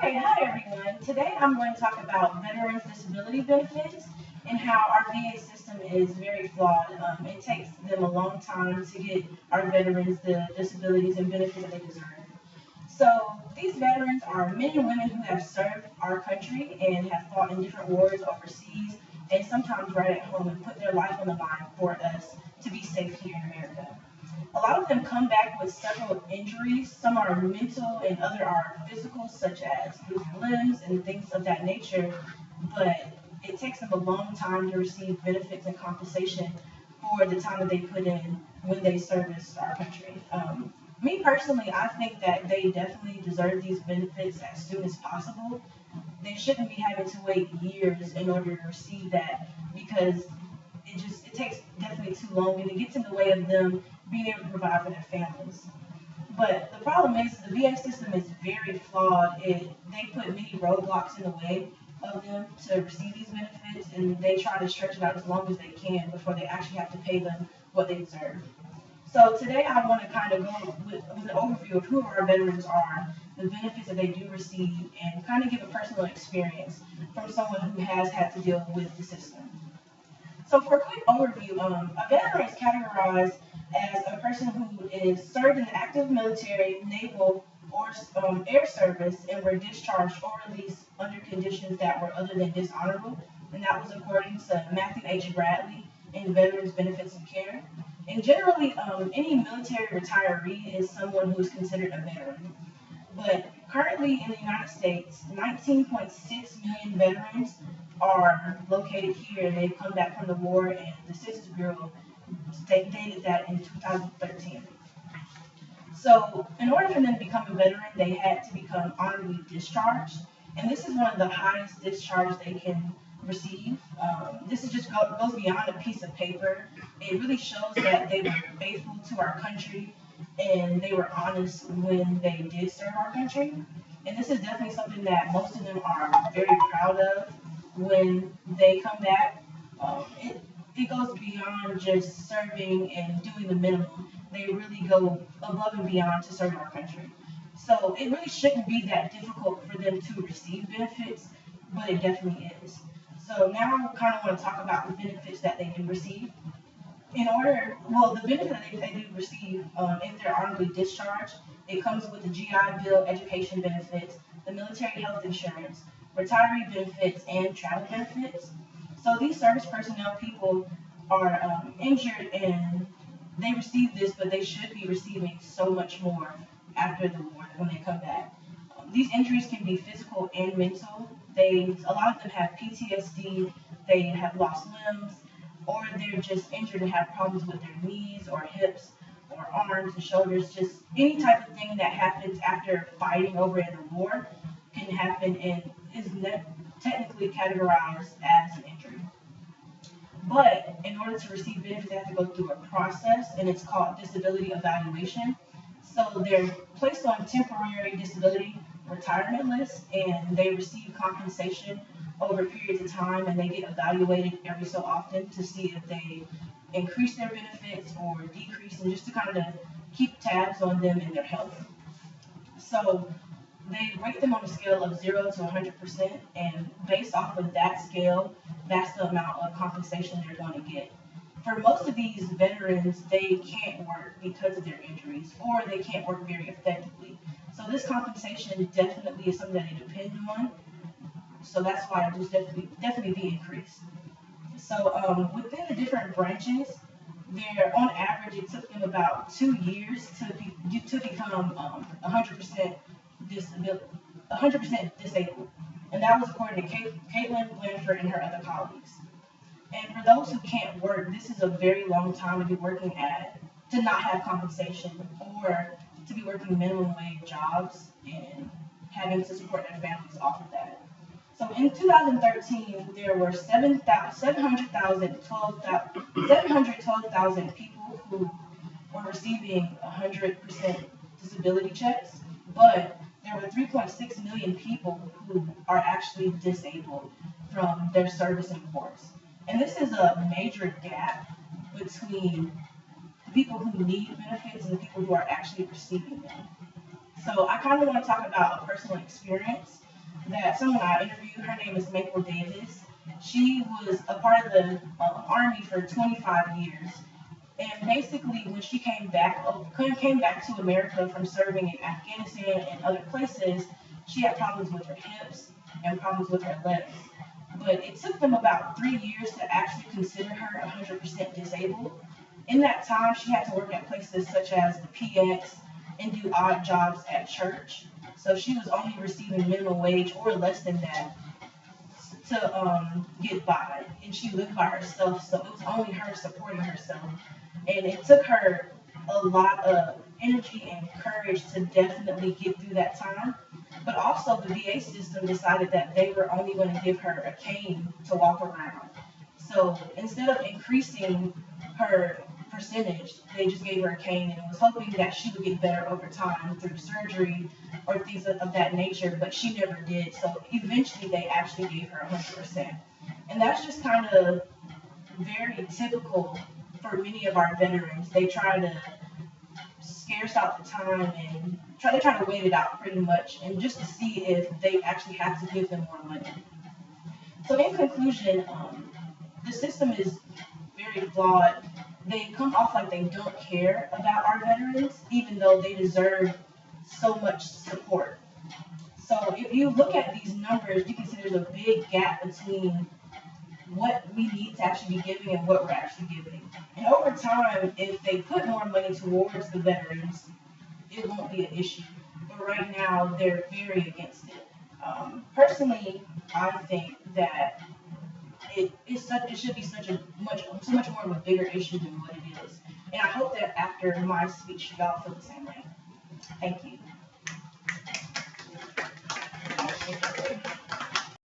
Hi everyone. Today I'm going to talk about veterans disability benefits and how our VA system is very flawed. It takes them a long time to get our veterans the disabilities and benefits that they deserve. So these veterans are men and women who have served our country and have fought in different wars overseas and sometimes right at home and put their life on the line for us to be safe here in America. A lot of them come back with several injuries. Some are mental and other are physical, such as losing limbs and things of that nature. But it takes them a long time to receive benefits and compensation for the time that they put in when they service our country. Me personally, I think that they definitely deserve these benefits as soon as possible. They shouldn't be having to wait years in order to receive that because it takes definitely too long and it gets in the way of them being able to provide for their families. But the problem is the VA system is very flawed. They put many roadblocks in the way of them to receive these benefits, and they try to stretch it out as long as they can before they actually have to pay them what they deserve. So today I want to kind of go with an overview of who our veterans are, the benefits that they do receive, and kind of give a personal experience from someone who has had to deal with the system. So for a quick overview, a veteran is categorized as a person who is served in the active military, naval, or air service and were discharged or released under conditions that were other than dishonorable. And that was according to Matthew H. Bradley in Veterans Benefits and Care. And generally, any military retiree is someone who is considered a veteran. But currently in the United States, 19.6 million veterans are located here and they've come back from the war, and the Census Bureau dated that in 2013. So in order for them to become a veteran, they had to become honorably discharged, and this is one of the highest discharges they can receive. This is just goes beyond a piece of paper. It really shows that they were faithful to our country and they were honest when they did serve our country. And this is definitely something that most of them are very proud of when they come back. It goes beyond just serving and doing the minimum. They really go above and beyond to serve our country. So it really shouldn't be that difficult for them to receive benefits, but it definitely is. So now I kind of want to talk about the benefits that they do receive. The benefit that they do receive if they're honorably discharged, it comes with the GI Bill education benefits, the military health insurance, retiree benefits, and travel benefits. So these service personnel people are injured and they receive this, but they should be receiving so much more after the war when they come back. These injuries can be physical and mental. A lot of them have PTSD, they have lost limbs, or they're just injured and have problems with their knees or hips or arms and shoulders. Just any type of thing that happens after fighting over in a war can happen and is technically categorized as an injury. But in order to receive benefits, they have to go through a process, and it's called disability evaluation. So they're placed on temporary disability retirement lists, and they receive compensation over periods of time, and they get evaluated every so often to see if they increase their benefits or decrease, and just to kind of keep tabs on them and their health. So they rate them on a scale of 0 to 100%, and based off of that scale, that's the amount of compensation they're going to get. For most of these veterans, they can't work because of their injuries, or they can't work very effectively. So this compensation definitely is something that they depend on. So that's why it was definitely be increased. So within the different branches, on average, it took them about 2 years to become 100% disabled, 100% disabled, and that was according to Caitlin Blanford and her other colleagues. And for those who can't work, this is a very long time to be working to not have compensation, or to be working minimum wage jobs and having to support their families off of that. So in 2013, there were 712,000 people who were receiving 100% disability checks, but there were 3.6 million people who are actually disabled from their service in force. And this is a major gap between the people who need benefits and the people who are actually receiving them. So I kind of want to talk about a personal experience. that someone I interviewed, her name is Maple Davis. She was a part of the Army for 25 years. And basically, when she came back to America from serving in Afghanistan and other places, she had problems with her hips and problems with her legs. But it took them about 3 years to actually consider her 100% disabled. In that time, she had to work at places such as the PX and do odd jobs at church. So she was only receiving minimum wage or less than that to get by, and she lived by herself. So it was only her supporting herself, and it took her a lot of energy and courage to definitely get through that time. But also, the VA system decided that they were only going to give her a cane to walk around. So instead of increasing her percentage, they just gave her a cane and was hoping that she would get better over time through surgery or things of that nature, but she never did. So eventually they actually gave her 100%. And that's just kind of very typical for many of our veterans. They try to scarce out the time and they try to wait it out pretty much, and just to see if they actually have to give them more money. So in conclusion, the system is very flawed. They come off like they don't care about our veterans, even though they deserve so much support. So if you look at these numbers, you can see there's a big gap between what we need to actually be giving and what we're actually giving. And over time, if they put more money towards the veterans, it won't be an issue. But right now, they're very against it. Personally, I think that it should be so much more of a bigger issue than what it is. And I hope that after my speech, y'all feel the same way. Thank you.